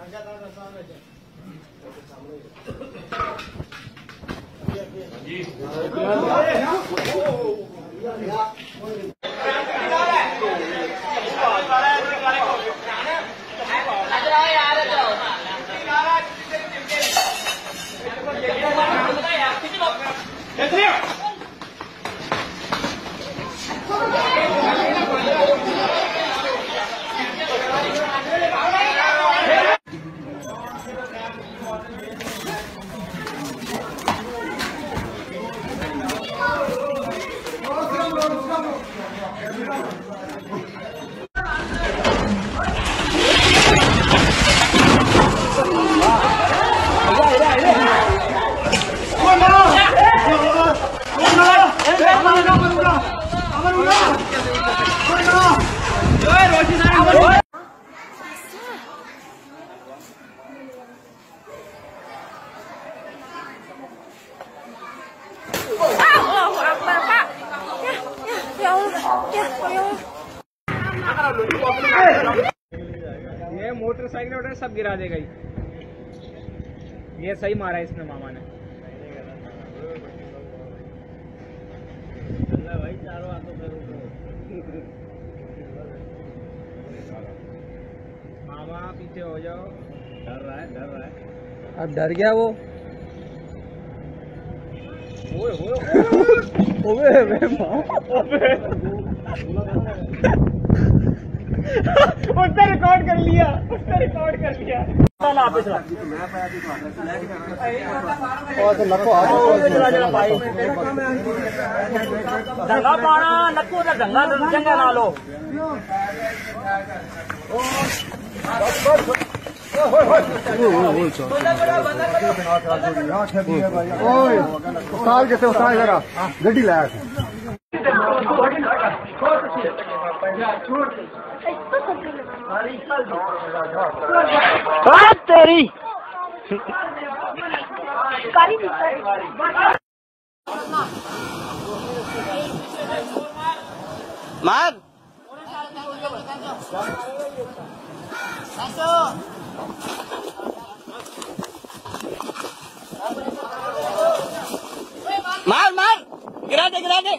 ये motorcycle voter सब गिरा देगा ये सही मारा है इसने मामा ने। भाई चारों हाथों पे मामा पीछे हो जाओ। डर रहा है अब डर गया वो। उसने रिकॉर्ड कर लिया धंगा पाना नक्को धंगा चंगा ना लो। उस्ताद कैसे उस्ताद जरा गड्डी लाया तेरी मार मार गिरा दे